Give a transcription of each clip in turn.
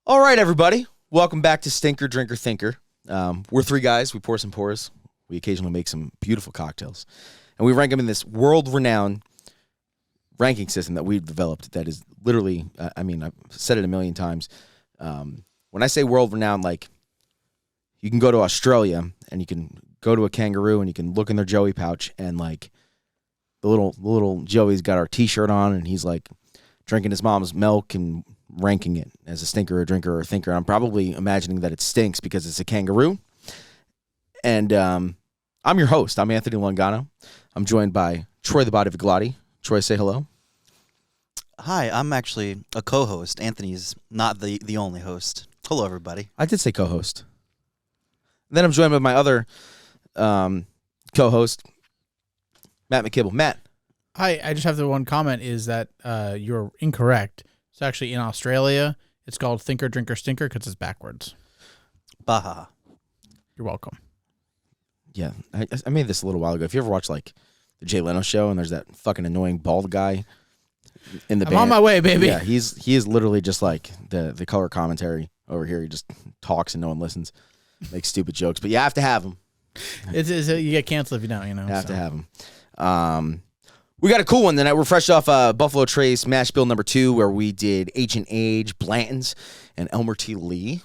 All right, everybody. Welcome back to Stinker, Drinker, Thinker. We're three guys. We pour some pours. We occasionally make some beautiful cocktails. And we rank them in this world-renowned ranking system that we've developed that is literally, I've said it a million times. When I say world-renowned, like, you can go to Australia and you can go to a kangaroo and you can look in their Joey pouch and, like, the little Joey's got our T-shirt on and he's, like, drinking his mom's milk and ranking it as a stinker, a drinker, or a thinker. I'm probably imagining that it stinks because it's a kangaroo. And I'm your host. I'm Anthony Longano. I'm joined by Troy the Body Viglotti. Troy, say hello. Hi, I'm actually a co-host. Anthony's not the only host. Hello, everybody. I did say co-host. Then I'm joined by my other co-host, Matt McKibble. Matt. Hi, I just have the one comment is that you're incorrect. It's actually in Australia. It's called Thinker, Drinker, Stinker because it's backwards. Baha. You're welcome. Yeah, I made this a little while ago. If you ever watch, like, the Jay Leno show and there's that fucking annoying bald guy in the band. I'm on my way, baby. Yeah, he is literally just like the color commentary over here. He just talks and no one listens, makes stupid jokes. But you have to have him. You get canceled if you don't, You have to have him. We got a cool one tonight. We're fresh off Buffalo Trace Mash Bill number 2, where we did Ancient Age, Blanton's, and Elmer T. Lee.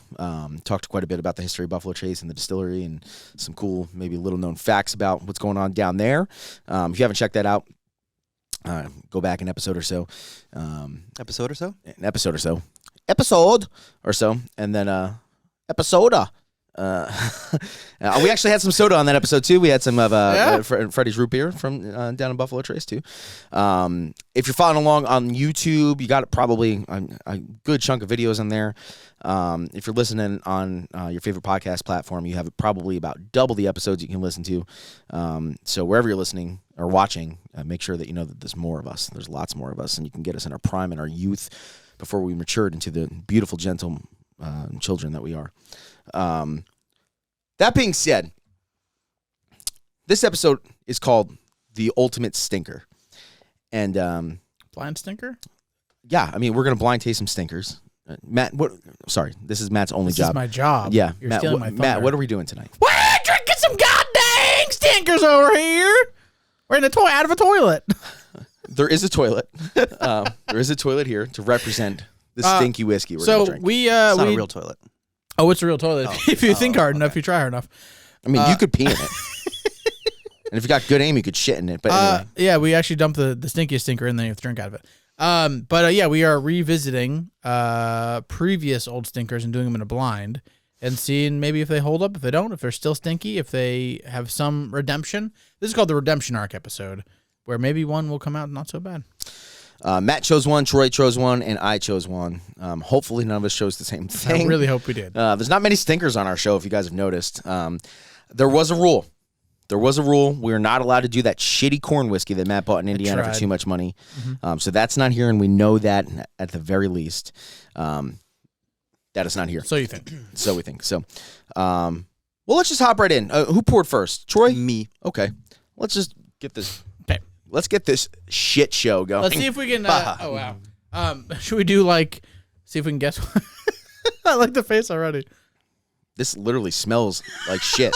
Talked quite a bit about the history of Buffalo Trace and the distillery and some cool, maybe little-known facts about what's going on down there. If you haven't checked that out, go back an episode or so. Episode or so? An episode or so. Episode or so. And then episoda. We actually had some soda on that episode too. We had some of Freddie's root beer from down in Buffalo Trace too. If you're following along on YouTube, you got probably a good chunk of videos in there. If you're listening on your favorite podcast platform, you have probably about double the episodes you can listen to. So wherever you're listening or watching, make sure that you know that there's more of us. There's lots more of us, and you can get us in our prime and our youth before we matured into the beautiful, gentle children that we are. That being said, this episode is called The Ultimate Stinker. And Blind stinker? yeah, I mean, we're going to blind taste some stinkers. Matt, sorry, this is Matt's only This job. is my job. Yeah, You're Matt, stealing my thunder. Matt, what are we doing tonight? We're drinking some goddamn stinkers over here. We're in a out of a toilet. There is a toilet. There is a toilet here to represent the stinky whiskey we're going to drink. It's not a real toilet. Oh, it's a real toilet. If you think hard enough, if you try hard enough. I mean, you could pee in it. And if you got good aim, you could shit in it. But anyway. Yeah, we actually dumped the stinkiest stinker in there. You have to drink out of it. But we are revisiting previous old stinkers and doing them in a blind and seeing maybe if they hold up, if they don't, if they're still stinky, if they have some redemption. This is called the Redemption Arc episode, where maybe one will come out not so bad. Matt chose one, Troy chose one, and I chose one. Hopefully none of us chose the same thing. I really hope we did. There's not many stinkers on our show, if you guys have noticed. There was a rule. We're not allowed to do that shitty corn whiskey that Matt bought in Indiana for too much money. Mm-hmm. So that's not here, and we know that at the very least. That is not here. So you think. So we think. So, well, let's just hop right in. Who poured first? Troy? Me. Okay. Let's just get this. Okay. Let's get this shit show going. Let's see if we can. Oh, wow. Should we do see if we can guess? I like the face already. This literally smells like shit.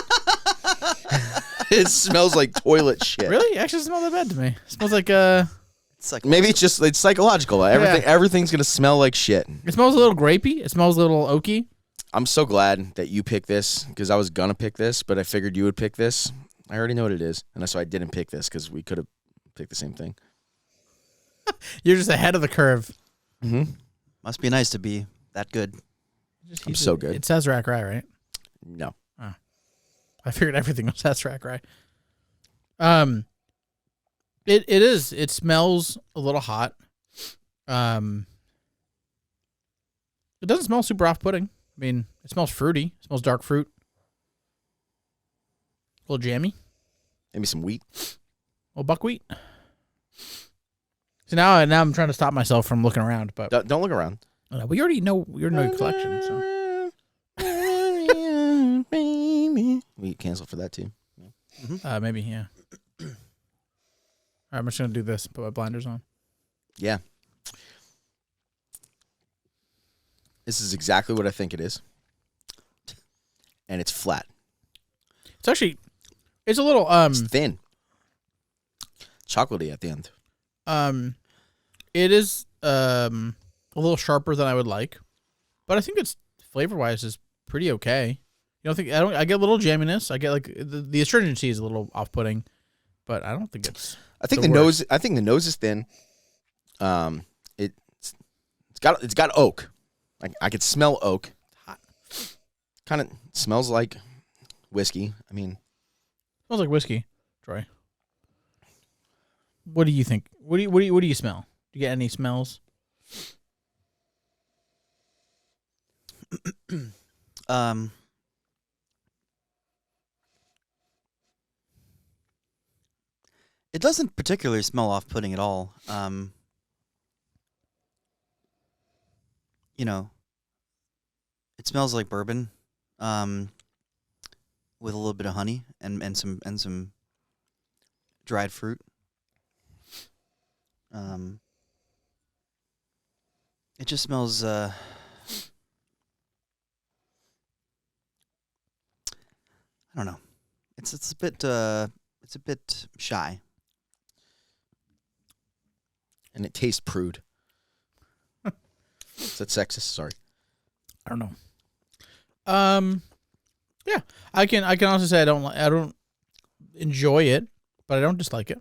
It smells like toilet shit. Really? It actually doesn't smell that bad to me. It smells like maybe it's psychological. Everything's gonna smell like shit. It smells a little grapey. It smells a little oaky. I'm so glad that you picked this because I was gonna pick this, but I figured you would pick this. I already know what it is, and that's why I didn't pick this because we could have picked the same thing. You're just ahead of the curve. Mm-hmm. Must be nice to be that good. I'm so good. It says rack rye, right? No. Oh. I figured everything was says rack rye. It is. It smells a little hot. It doesn't smell super off-putting. I mean, it smells fruity. It smells dark fruit. A little jammy. Maybe some wheat. A little buckwheat. So now I'm trying to stop myself from looking around, but Don't look around. we already know your collection. So We cancel for that too. maybe yeah. All right, I'm just gonna do this. Put my blinders on. Yeah. This is exactly what I think it is. And it's flat. It's actually, it's a little It's thin. Chocolatey at the end. It is a little sharper than I would like, but I think it's flavor wise is pretty okay. You don't think I get a little jamminess. I get like the astringency is a little off putting, but I don't think it's. I think the nose. I think the nose is thin. It's got oak. I could smell oak. Hot. Kind of smells like whiskey. I mean, smells like whiskey, Troy. What do you think? What do you smell? Do you get any smells? It doesn't particularly smell off-putting at all. You know, it smells like bourbon, with a little bit of honey and some dried fruit. It just smells. I don't know. It's a bit shy. and it tastes prude. Is that sexist? Sorry. I don't know. Yeah, I can honestly say I don't enjoy it, but I don't dislike it.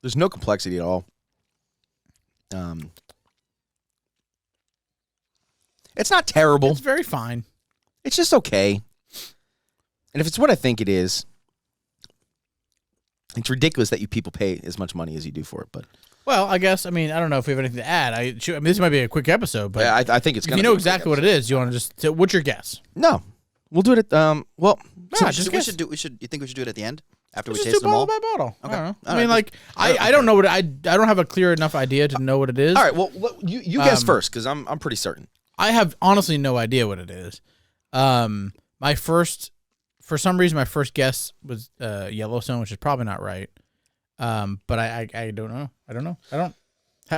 There's no complexity at all. It's not terrible. It's very fine. It's just okay. And if it's what I think it is, it's ridiculous that you people pay as much money as you do for it. But Well, I guess, I mean, I don't know if we have anything to add. I mean, this might be a quick episode, but yeah, I think it's if going to you know exactly what it is, you want to just, what's your guess? No. We'll do it at, well, Yeah, So just we guess. should do. You think we should do it at the end after we Just taste do them all? bottle by bottle. Okay. I don't know. All I mean, right, like, I don't know what, I don't have a clear enough idea to know what it is. all right, well, you guess first, because I'm pretty certain. I have honestly no idea what it is. For some reason, my first guess was Yellowstone, which is probably not right. But I don't know. I don't know.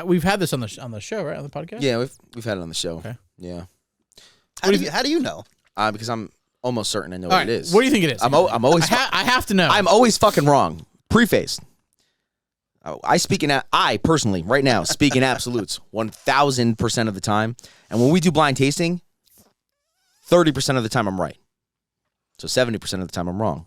We've had this on the show, right, on the podcast. Yeah, we've had it on the show. Okay. Yeah. How do you know? Because I'm almost certain I know All what right. it is. What do you think it is? I'm always I have to know. I'm always fucking wrong. Preface. I personally, right now, speak in absolutes 1,000% of the time. And when we do blind tasting, 30% of the time I'm right. So 70% of the time I'm wrong.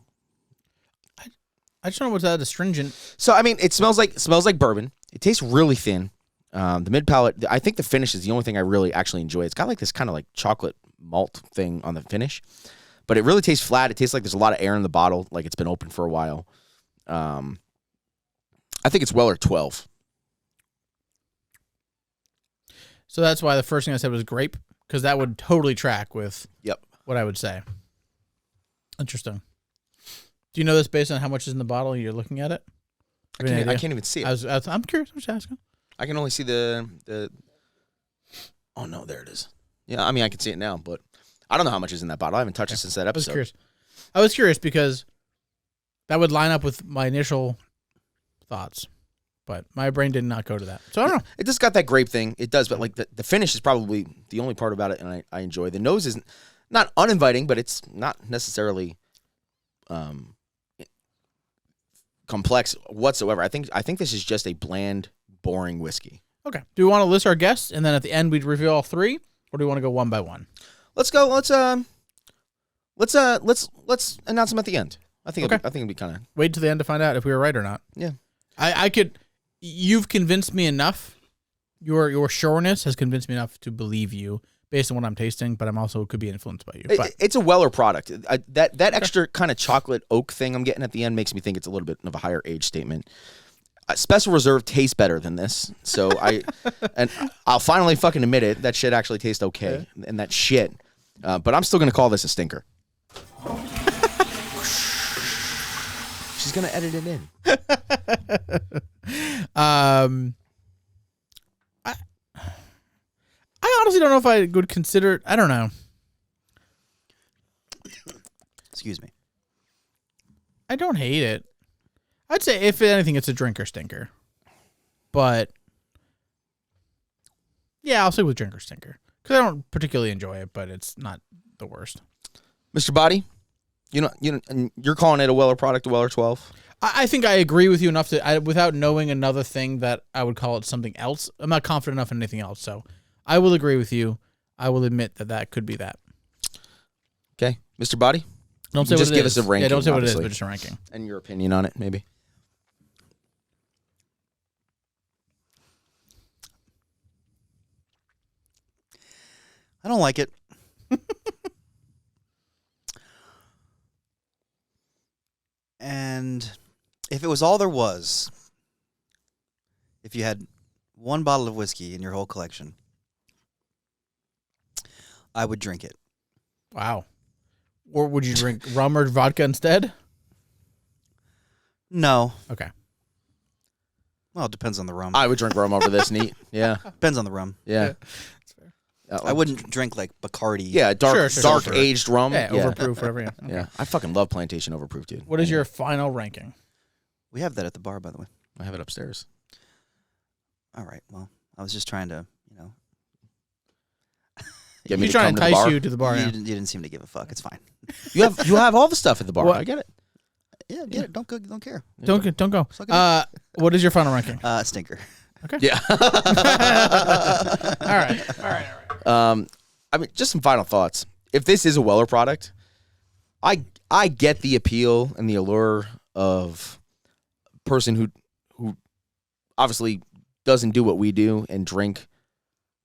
I just don't know what's that astringent. So I mean, it smells like bourbon. It tastes really thin. The mid palate, I think the finish is the only thing I really actually enjoy. It's got like this kind of like chocolate malt thing on the finish, but it really tastes flat. It tastes like there's a lot of air in the bottle, like it's been open for a while. I think it's Weller 12. So that's why the first thing I said was grape, because that would totally track with Yep. what I would say. Interesting. Do you know this based on how much is in the bottle? You're looking at it. I can't even see it. I'm curious. I'm just asking. I can only see the. Oh no, there it is. Yeah, I mean I can see it now, but I don't know how much is in that bottle. I haven't touched it since that episode. I was curious because that would line up with my initial thoughts, but my brain did not go to that. So I don't know. It just got that grape thing. It does, but like the finish is probably the only part about it, and I enjoy. The nose is not uninviting, but it's not necessarily complex whatsoever. I think this is just a bland, boring whiskey. Okay. Do we want to list our guests and then at the end we'd reveal all three, or do we want to go one by one? Let's go. Let's announce them at the end. I think it'd be kind of Wait till the end to find out if we were right or not. yeah. I could. You've convinced me enough. Your sureness has convinced me enough to believe you based on what I'm tasting, but I'm also could be influenced by you. But It's a Weller product. That extra kind of chocolate oak thing I'm getting at the end makes me think it's a little bit of a higher age statement. Special Reserve tastes better than this, so I'll finally fucking admit it. That shit actually tastes okay, and that shit. But I'm still gonna call this a stinker. She's gonna edit it in. I honestly don't know if I would consider. I don't know. Excuse me. I don't hate it. I'd say if anything, it's a drinker stinker. But yeah, I'll say with drinker stinker because I don't particularly enjoy it, but it's not the worst. Mr. Body, and you're calling it a Weller product, a Weller 12. I think I agree with you enough without knowing another thing that I would call it something else. I'm not confident enough in anything else, so I will agree with you. I will admit that could be that. Okay, Mr. Body, Don't say just what it give is. us a ranking. Yeah, don't say what it is, obviously. but just a ranking. And your opinion on it, maybe. I don't like it. And if it was all there was, if you had one bottle of whiskey in your whole collection, I would drink it. Wow. Or would you drink rum or vodka instead? No. Okay. Well, it depends on the rum. I would drink rum over this, neat. Yeah, Depends on the rum. yeah. I wouldn't drink like Bacardi. Yeah, dark Sure. aged rum. Yeah, overproof, whatever. Yeah. Okay. Yeah, I fucking love Plantation Overproof, dude. What is your final ranking? We have that at the bar, by the way. I have it upstairs. All right. Well, I was just trying to, Get me He's to trying come to to the entice bar. you to the bar. you, Yeah. didn't seem to give a fuck. It's fine. You have all the stuff at the bar. What? I get it. Yeah, get it. Don't care. Don't go. Suck it up. What is your final ranking? Stinker. Yeah. All right. I mean, just some final thoughts. If this is a Weller product, I get the appeal and the allure of a person who obviously doesn't do what we do and drink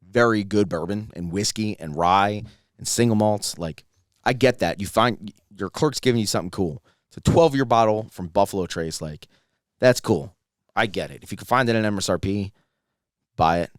very good bourbon and whiskey and rye and single malts. Like, I get that. You find your clerk's giving you something cool. It's a 12-year bottle from Buffalo Trace. Like, that's cool. I get it. If you can find it in MSRP, buy it.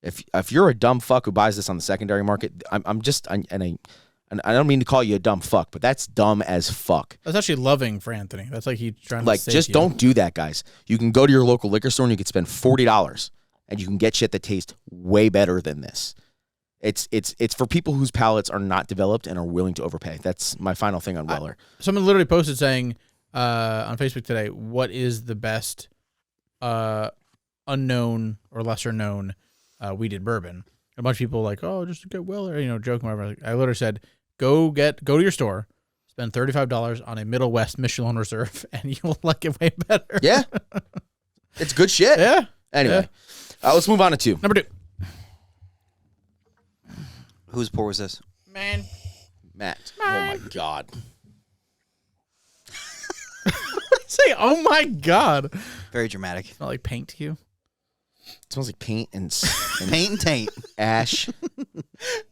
If you're a dumb fuck who buys this on the secondary market, I don't mean to call you a dumb fuck, but that's dumb as fuck. That's actually loving for Anthony. That's like he's trying to Like, save just you. don't do that, guys. You can go to your local liquor store and you can spend $40 and you can get shit that tastes way better than this. It's for people whose palates are not developed and are willing to overpay. That's my final thing on Weller. Someone literally posted saying on Facebook today, what is the best unknown or lesser known weeded bourbon? A bunch of people like, oh, just get Weller, joking, whatever. I literally said, go to your store, spend $35 on a Middle West Michelin Reserve, and you'll like it way better. Yeah. It's good shit. Yeah. Anyway, let's move on to 2. Number 2. Whose pour was this? Man. Matt. Oh, my God. Say, oh my God. Very dramatic. Smell like paint to you? It smells like paint and Paint and taint. ash.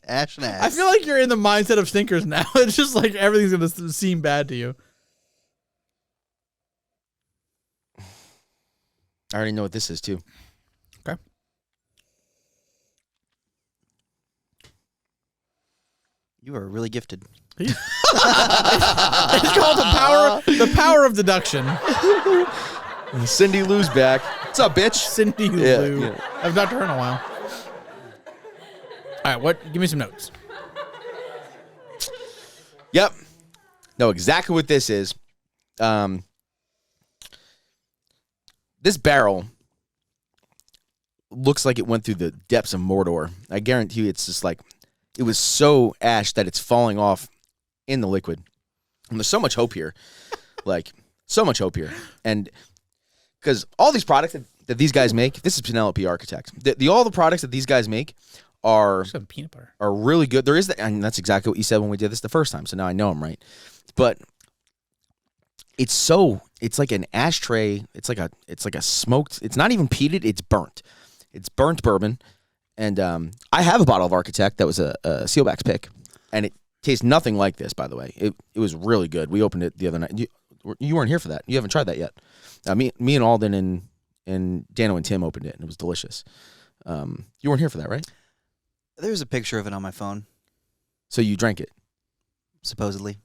Ash and ass. I feel like you're in the mindset of stinkers now. It's just like everything's going to seem bad to you. I already know what this is, too. Okay. You are really gifted. It's called the power of deduction. Cindy Lou's back. What's up, bitch? Cindy Yeah, Lou. yeah. I've talked to her in a while. All right, give me some notes. Yep. Know exactly what this is. This barrel looks like it went through the depths of Mordor. I guarantee you it's just like, it was so ash that it's falling off in the liquid. And there's so much hope here. Like, so much hope here. And because all these products that these guys make, this is Penelope Architects. All the products that these guys make are Some peanut butter. really good. There is and that's exactly what you said when we did this the first time. So now I know I'm right. But it's like an ashtray. It's like a smoked. It's not even peated. It's burnt. It's burnt bourbon. And I have a bottle of Architect that was a Sealback's pick, and it tastes nothing like this. By the way, it was really good. We opened it the other night. You weren't here for that. You haven't tried that yet. Me and Alden and Dano and Tim opened it, and it was delicious. You weren't here for that, right? There's a picture of it on my phone, So you drank it. supposedly.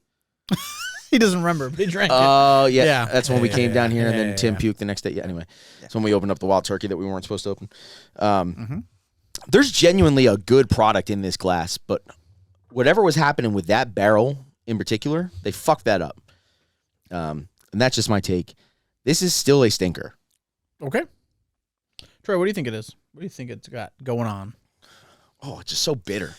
He doesn't remember, but he drank it. Oh, yeah. Yeah. That's when we Yeah, came yeah, down here, yeah, and then yeah, Tim yeah. puked the next day. Yeah, anyway. Yeah. That's when we opened up the wild turkey that we weren't supposed to open. Mhm. There's genuinely a good product in this glass, but whatever was happening with that barrel in particular, they fucked that up. And that's just my take. This is still a stinker. Okay. Troy, what do you think it is? What do you think it's got going on? Oh, it's just so bitter.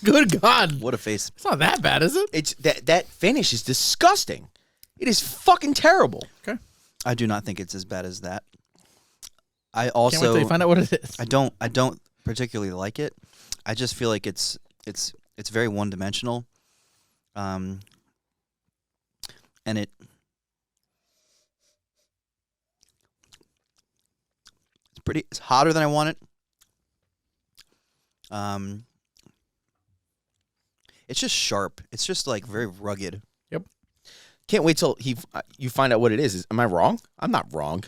Good God. What a face. It's not that bad, is it? It's that finish is disgusting. It is fucking terrible. Okay. I do not think it's as bad as that. I Can't wait also till you find out what it is. I don't particularly like it. I just feel like it's very one dimensional. And it's hotter than I want it. It's just sharp. It's just like very rugged. Can't wait till you find out what it is. Am I wrong? I'm not wrong.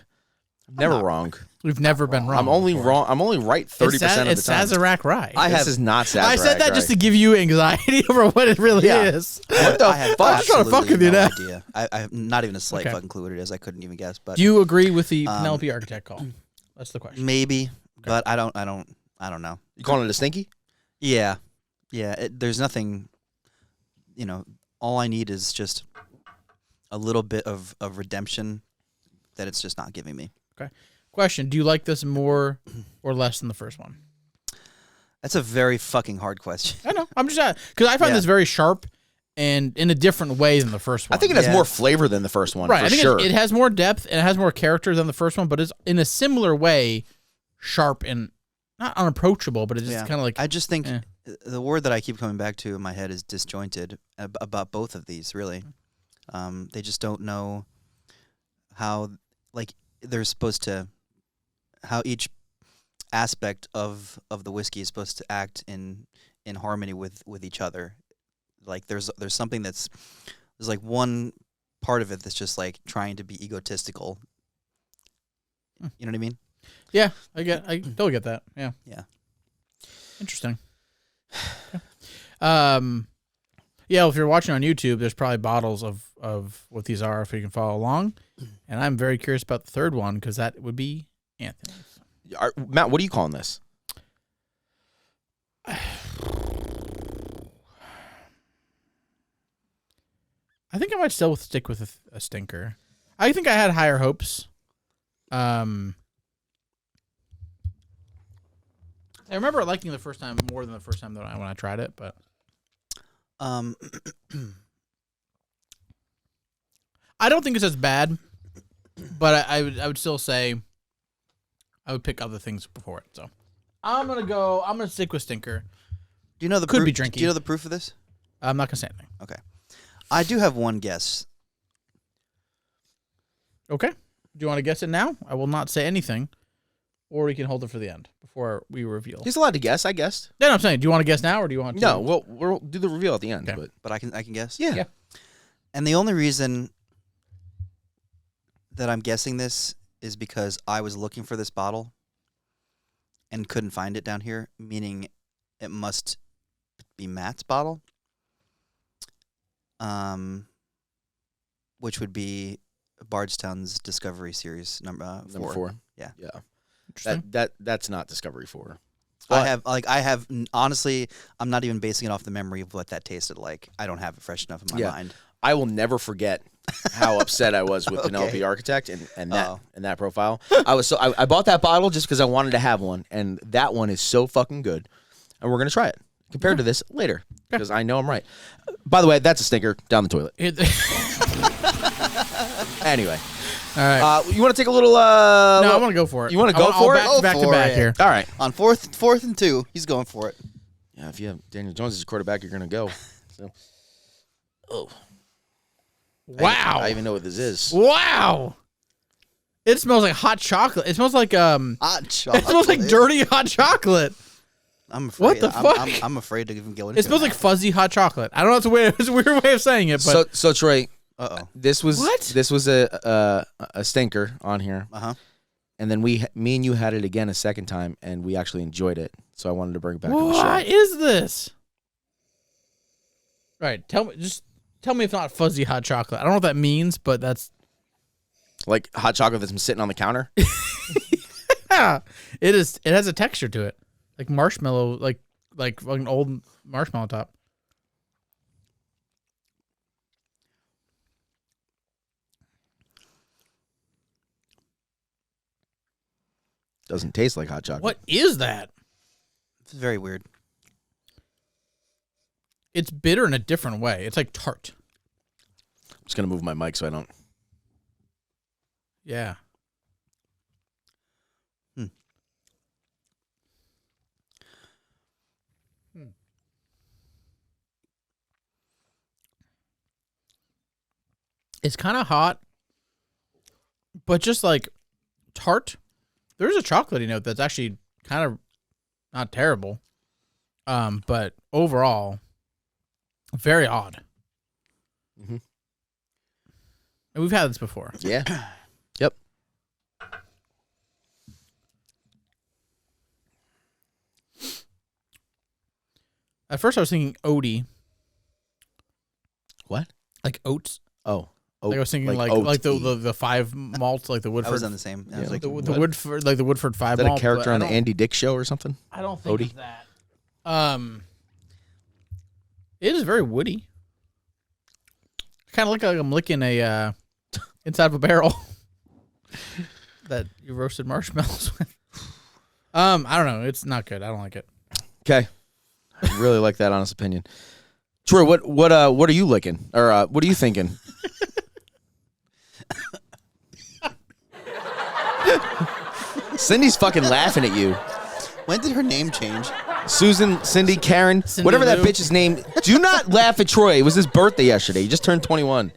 I'm never wrong. We've never been wrong. I'm only before. wrong. I'm only right 30% of the time. It's Sazerac rye. This is not Sazerac. I said that just to give you anxiety over what it really is. What the I have fuck? I'm just trying to fuck absolutely with you no now. idea. I have not even a slight Okay. fucking clue what it is. I couldn't even guess. But Do you agree with the Penelope Architect call? That's the question. maybe, but I don't know. You calling it a stinky? Yeah. There's nothing. All I need is just a little bit of redemption that it's just not giving me. Question: do you like this more or less than the first one? That's a very fucking hard question. I know. I'm just because I find Yeah. this very sharp and in a different way than the first one. I think it has Yeah. more flavor than the first one, right. for I think sure. it has more depth and it has more character than the first one, but it's in a similar way sharp and not unapproachable, but it's just Yeah. kind of like I just think eh. the word that I keep coming back to in my head is disjointed about both of these, really. They just don't know how, like, they're supposed to, how each aspect of the whiskey is supposed to act in harmony with each other. Like, there's something there's like one part of it that's just like trying to be egotistical. You know what I mean? yeah. I totally get that. Yeah. Yeah. Interesting. Okay. Yeah, well, if you're watching on YouTube, there's probably bottles of what these are if you can follow along. And I'm very curious about the third one because that would be Anthony's. Matt, what are you calling this? I think I might still stick with a stinker. I think I had higher hopes. I remember liking it the first time more than the first time when I tried it, but Um, I don't think it's as bad. But I would still say I would pick other things before it. So I'm gonna stick with stinker. do you know the Could proof, be drinky. Do you know the proof of this? I'm not gonna say anything. Okay, I do have one guess. Okay. Do you want to guess it now? I will not say anything, or we can hold it for the end before we reveal. He's allowed to guess, I guessed. No, I'm saying, do you want to guess now, or do you want to? No, we'll do the reveal at the end. Okay. But I can guess. Yeah. Yeah. And the only reason that I'm guessing this is because I was looking for this bottle and couldn't find it down here, meaning it must be Matt's bottle. Which would be Bardstown's Discovery Series number 4. Yeah. Interesting. That's not Discovery 4. Honestly, I'm not even basing it off the memory of what that tasted like. I don't have it fresh enough in my mind. I will never forget how upset I was with Penelope Okay. Architect and that profile. I bought that bottle just because I wanted to have one, and that one is so fucking good, and we're gonna try it compared to this later because I know I'm right. By the way, that's a stinker down the toilet. Anyway, All right. you want to take a little? No, I want to go for it. You want to go for it? Back to for back it. here. All right. On fourth and 2, he's going for it. Yeah, if you have Daniel Jones as your quarterback, you're gonna go. So, Wow. I even know what this is. Wow. It smells like hot chocolate. It smells like Hot chocolate. It smells like dirty hot chocolate. I'm afraid. What the fuck? I'm afraid to even go into It smells like fuzzy hot chocolate. I don't know. It's a weird way of saying it, but So Troy, Uh-oh. this was a stinker on here. Uh-huh. And then me and you had it again a second time, and we actually enjoyed it. So I wanted to bring it back on the show. what is this? Right. Tell me if not fuzzy hot chocolate. I don't know what that means, but that's Like hot chocolate that's been sitting on the counter. yeah. It is. It has a texture to it, like marshmallow, like an old marshmallow top. doesn't taste like hot chocolate. What is that? It's very weird. It's bitter in a different way. It's like tart. I'm just gonna move my mic so I don't. Yeah. It's kind of hot, but just like tart. There's a chocolatey note that's actually kind of not terrible, but overall, very odd. Mm-hmm. And we've had this before. Yeah. Yep. At first, I was thinking oaty, What? like oats. Oh. Like I was thinking like oat the 5 malt, like the Woodford. I was on the same. I was Yeah. like, the what? Woodford, like the Woodford 5 Is that malt. a character but on I the don't- Andy Dick show or something? I don't think Odie? it's that. It is very woody. Kind of look like I'm licking a inside of a barrel that you roasted marshmallows with. I don't know. It's not good. I don't like it. Okay. I really like that honest opinion. Troy, what are you licking? Or what are you thinking? Cindy's fucking laughing at you. When did her name change? Susan, Cindy, Karen, Cindy whatever that Lou. bitch's name. Do not laugh at Troy. It was his birthday yesterday. He just turned 21.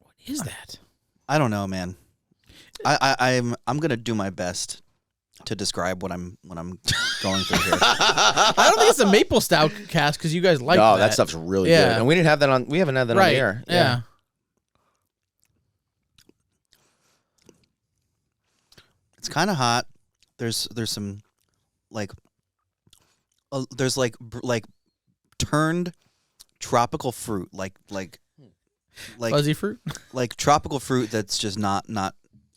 What is that? I don't know, man. I'm gonna do my best to describe what I'm going through here. I don't think it's a maple stout cast because you guys like No, that stuff's really Yeah. good. And we didn't have that on. We haven't had that on right. the air. Yeah. It's kind of hot. There's some like there's like turned tropical fruit, like Fuzzy fruit. like tropical fruit that's just not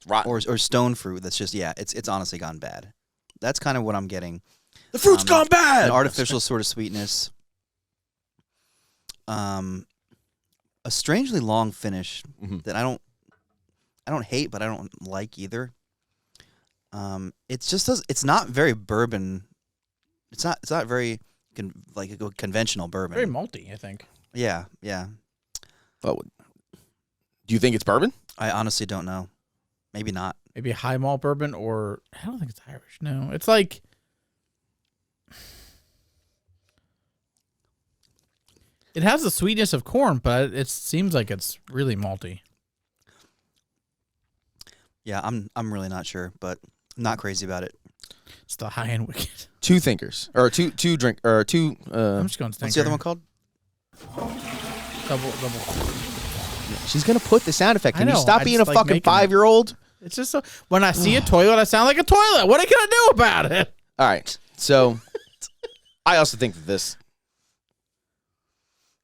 Rotten. or stone fruit that's just it's honestly gone bad. That's kind of what I'm getting. The fruit's gone bad. An artificial sort of sweetness. A strangely long finish Mhm. that I don't hate, but I don't like either. It's not very bourbon. It's not very like a conventional bourbon. Very malty, I think. Yeah. Oh, do you think it's bourbon? I honestly don't know. Maybe not. Maybe a high malt bourbon, or I don't think it's Irish. No, it's like it has the sweetness of corn, but it seems like it's really malty. Yeah, I'm really not sure, but I'm not crazy about it. It's the high end wicked. Two thinkers or two drink or two. I'm just going stinker. What's the other one called? Double. She's gonna put the sound effect. I Can you know, stop I being a just like fucking making it. 5-year-old? It's just so, when I see a toilet, I sound like a toilet. What are you gonna do about it? All right. So, I also think that this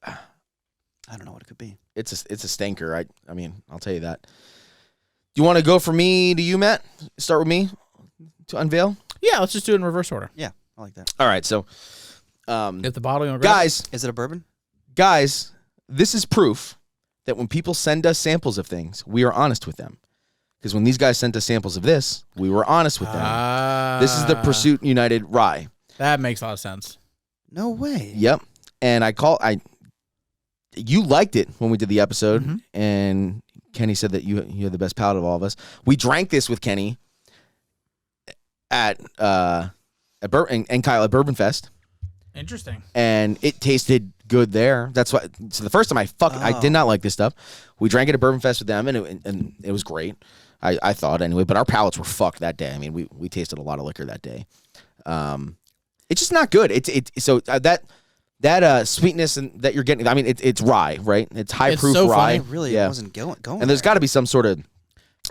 I don't know what it could be. it's a stinker. I mean, I'll tell you that. Do you want to go from me to you, Matt? Start with me to unveil. Yeah, let's just do it in reverse order. Yeah, I like that. All right. So, Get the bottle. And grab guys, Is it a bourbon? this is proof that when people send us samples of things, we are honest with them. Because when these guys sent us samples of this, we were honest with them. This is the Pursuit United Rye. That makes a lot of sense. No way. Yep. And you liked it when we did the episode, Mhm. and Kenny said that you had the best palate of all of us. We drank this with Kenny at Bourbon and Kyle at Bourbon Fest, Interesting. and it tasted good there. That's why. So the first time I did not like this stuff. We drank it at Bourbon Fest with them, and it was great. I thought anyway, but our palates were fucked that day. I mean, we tasted a lot of liquor that day. It's just not good. That sweetness and that you're getting. I mean, it's rye, right? It's high It's proof so rye. funny. I really Yeah. wasn't going. And there's got to be some sort of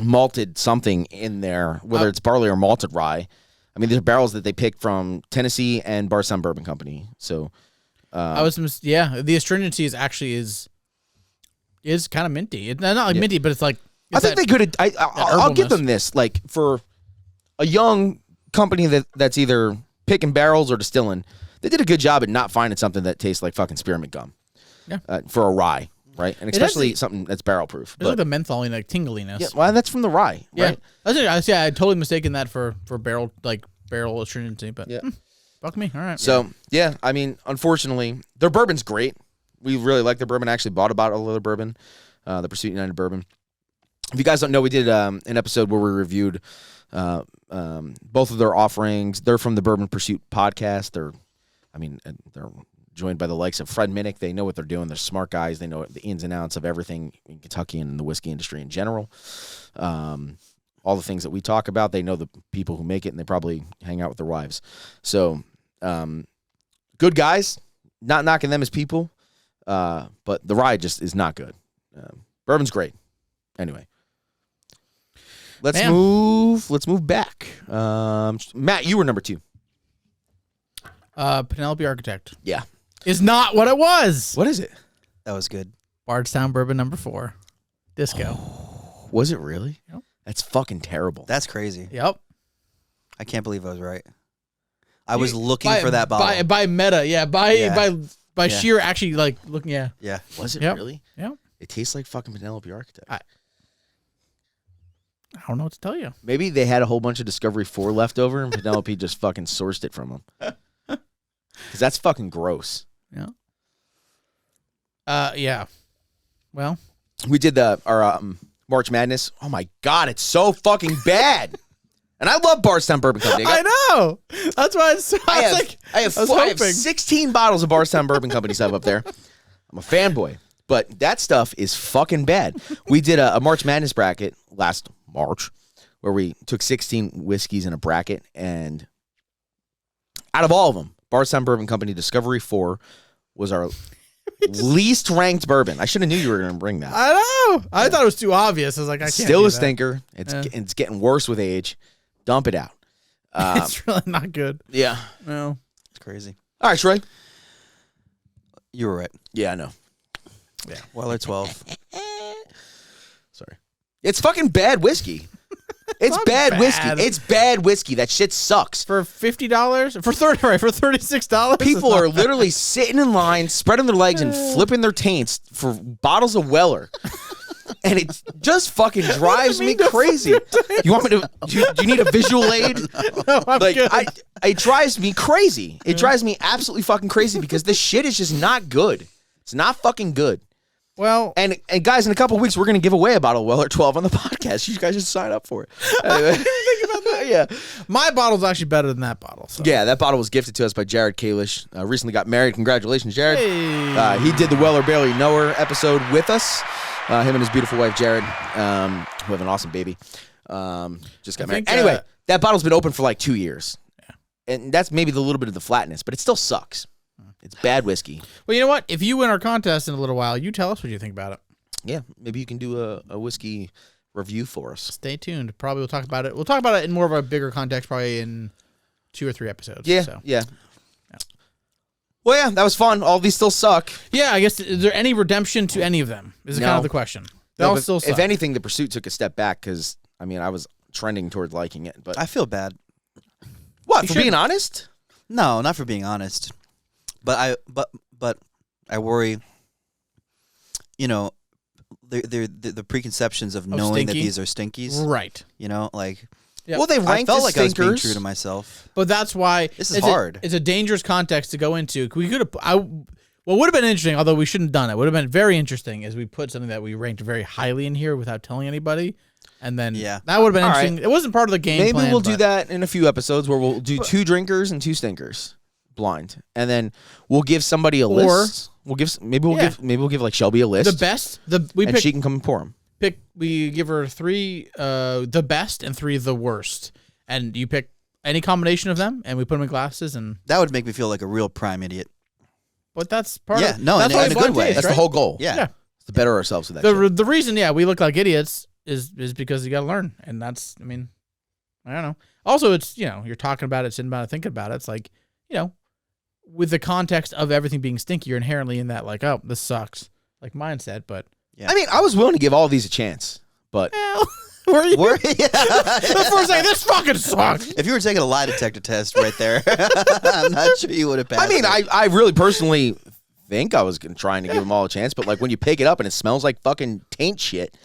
malted something in there, whether it's barley or malted rye. I mean, there's barrels that they pick from Tennessee and Bar Sun Bourbon Company. So, the astringency is kind of minty. It's not like minty, but it's like I think they could. I'll give herbalness. them this. Like for a young company that's either picking barrels or distilling, they did a good job at not finding something that tastes like fucking spearmint gum. Yeah. For a rye. right? And has especially something that's barrel proof. It's like the mentholy, like tingliness. Yeah, well, that's from the rye, right? I had totally mistaken that for barrel astringency, but fuck me. All right. So yeah, I mean, unfortunately, their bourbon's great. We really like their bourbon. I actually bought a bottle of their bourbon, the Pursuit United bourbon. If you guys don't know, we did an episode where we reviewed both of their offerings. They're from the Bourbon Pursuit podcast. They're joined by the likes of Fred Minnick. They know what they're doing. They're smart guys. They know the ins and outs of everything in Kentucky and the whiskey industry in general. All the things that we talk about, they know the people who make it, and they probably hang out with their wives. So, good guys. Not knocking them as people, but the rye just is not good. Bourbon's great. Anyway. Let's move back. Matt, you were number 2. Penelope Architect. Yeah. Is not what it was. What is it? That was good. Bardstown Bourbon number 4. Disco. Was it really? Yep. That's fucking terrible. That's crazy. Yep. I can't believe I was right. I was looking for that bottle. By meta, yeah. By sheer actually like looking, yeah. Yeah. Was it really? Yeah. It tastes like fucking Penelope Architect. I don't know what to tell you. Maybe they had a whole bunch of Discovery 4 left over and Penelope just fucking sourced it from them. Because that's fucking gross. Yeah. Yeah. Well, we did our March Madness. Oh my God, it's so fucking bad. And I love Bardstown Bourbon Company. I know. That's why I have 16 bottles of Bardstown Bourbon Company stuff up there. I'm a fanboy. But that stuff is fucking bad. We did a March Madness bracket last March where we took 16 whiskeys in a bracket, and out of all of them, Bardstown Bourbon Company Discovery 4 was our least ranked bourbon. I should have knew you were going to bring that. I know. I thought it was too obvious. I was like, I can't. Still a stinker. It's getting worse with age. Dump it out. It's really not good. Yeah. No. It's crazy. All right, Troy. You were right. Yeah, I know. Yeah. Weller 12. Sorry. It's fucking bad whiskey. It's bad whiskey. It's bad whiskey. That shit sucks. For $50? For $36? People are literally sitting in line, spreading their legs and flipping their taints for bottles of Weller. And it just fucking drives me crazy. You want me to? Do you need a visual aid? No, I'm good. It drives me crazy. It drives me absolutely fucking crazy because this shit is just not good. It's not fucking good. Well, and guys, in a couple of weeks, we're going to give away a bottle of Weller 12 on the podcast. You guys should sign up for it. Anyway. think about that. Yeah. My bottle's actually better than that bottle. So. Yeah, that bottle was gifted to us by Jared Kalish. Recently got married. Congratulations, Jared. Hey. He did the Weller Barely Knower episode with us. Him and his beautiful wife, Jared, who have an awesome baby. Just got married. Anyway, that bottle's been open for like 2 years. Yeah. And that's maybe the little bit of the flatness, but it still sucks. It's bad whiskey. Well, you know what? If you win our contest in a little while, you tell us what you think about it. Yeah, maybe you can do a whiskey review for us. Stay tuned. Probably we'll talk about it. We'll talk about it in more of a bigger context, probably in 2 or 3 episodes. Yeah, so. yeah. Well, yeah, that was fun. All these still suck. Yeah, I guess, is there any redemption to any of them? Is kind of the question. They all still suck. If anything, the Pursuit took a step back because, I mean, I was trending towards liking it. But I feel bad. What, for being honest? No, not for being honest. But I worry, you know, the preconceptions of knowing that these are stinkies. Right. You know, like... Yep. Well, they ranked I felt like stinkers. I was being true to myself. But that's why... This is hard. It's a dangerous context to go into. We could have... What would have been interesting, although we shouldn't have done it, would have been very interesting is we put something that we ranked very highly in here without telling anybody. And then that would have been interesting. Right. It wasn't part of the game plan. Maybe we'll do that in a few episodes where we'll do 2 drinkers and 2 stinkers. Blind, and then we'll give somebody a list. We'll give like Shelby a list. The best, she can come and pour them. We give her 3 the best and 3 the worst, and you pick any combination of them, and we put them in glasses, and that would make me feel like a real prime idiot. But that's part. Yeah, of, no, that's in a good way. That's the whole goal. Yeah. To better ourselves with that. The reason, we look like idiots is because you got to learn, and that's. I mean, I don't know. Also, it's you're talking about it, sitting about it, thinking about it. It's like with the context of everything being stinky, you're inherently in that like, oh, this sucks, like mindset. But I mean, I was willing to give all of these a chance, but were you? The first thing, this fucking sucks. If you were taking a lie detector test right there, I'm not sure you would have passed. I mean, I really personally think I was trying to give them all a chance, but like when you pick it up and it smells like fucking taint shit,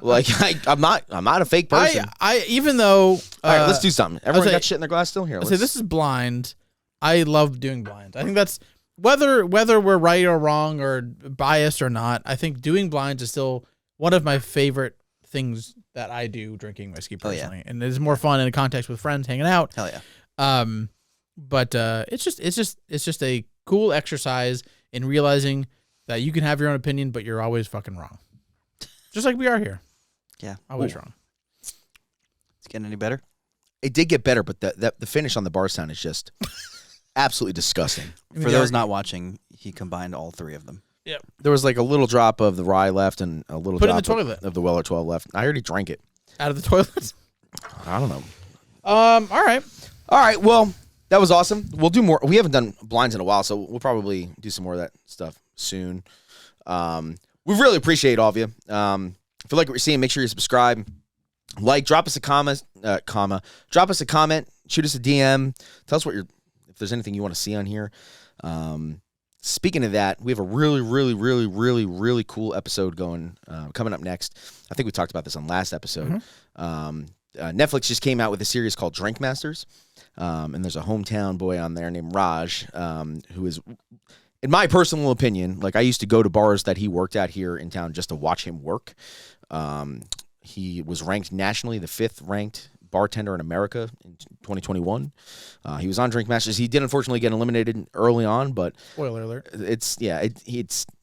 like I'm not a fake person. I even though. All right, let's do something. Everyone got shit in their glass still here. I say this is blind. I love doing blind. I think that's whether we're right or wrong or biased or not. I think doing blinds is still one of my favorite things that I do drinking whiskey personally, and it's more fun in a context with friends hanging out. Hell yeah. But it's just a cool exercise in realizing that you can have your own opinion, but you're always fucking wrong. Just like we are here. Yeah. Always wrong. It's getting any better? It did get better, but the finish on the bar sound is just absolutely disgusting. For those not watching, he combined all three of them. Yeah. There was like a little drop of the rye left and a little Put it drop in the toilet. of the Weller 12 left. I already drank it. Out of the toilet. I don't know. All right. Well, that was awesome. We'll do more. We haven't done blinds in a while, so we'll probably do some more of that stuff soon. We really appreciate all of you. If you like what you're seeing, make sure you subscribe, like, drop us a drop us a comment, shoot us a DM, tell us if there's anything you want to see on here. Speaking of that, we have a really cool episode coming up next. I think we talked about this on last episode. Netflix just came out with a series called Drink Masters, and there's a hometown boy on there named Raj, who is, in my personal opinion, like I used to go to bars that he worked at here in town just to watch him work. He was ranked nationally the 5th ranked bartender in America in 2021. He was on Drink Masters. He did unfortunately get eliminated early on, but spoiler alert. It's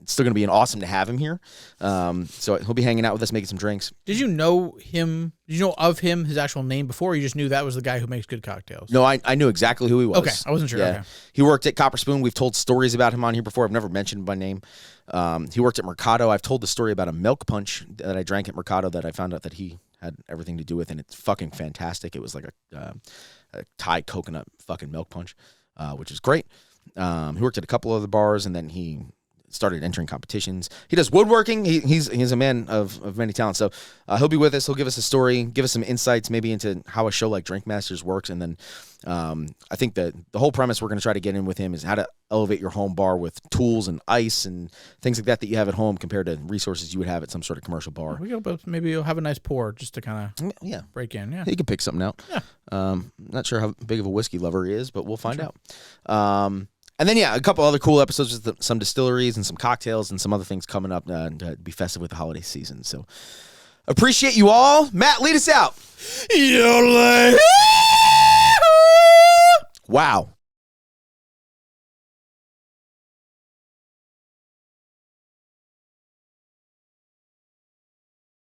still going to be awesome to have him here. So he'll be hanging out with us, making some drinks. Did you know him? Did you know of him, his actual name before? Or you just knew that was the guy who makes good cocktails? No, I knew exactly who he was. Okay, I wasn't sure. Yeah. Okay. He worked at Copper Spoon. We've told stories about him on here before. I've never mentioned him by name. He worked at Mercado. I've told the story about a milk punch that I drank at Mercado that I found out that he had everything to do with, and it's fucking fantastic. It was like a Thai coconut fucking milk punch, which is great. He worked at a couple other bars, and then he started entering competitions. He does woodworking. He's a man of many talents. So he'll be with us. He'll give us a story, give us some insights maybe into how a show like Drink Masters works. And then I think that the whole premise we're going to try to get in with him is how to elevate your home bar with tools and ice and things like that you have at home compared to resources you would have at some sort of commercial bar. Maybe you'll have a nice pour just to kind of break in. Yeah, he could pick something out. Yeah. Not sure how big of a whiskey lover he is, but we'll find out. And then, a couple other cool episodes with some distilleries and some cocktails and some other things coming up to be festive with the holiday season. So, appreciate you all. Matt, lead us out. Wow.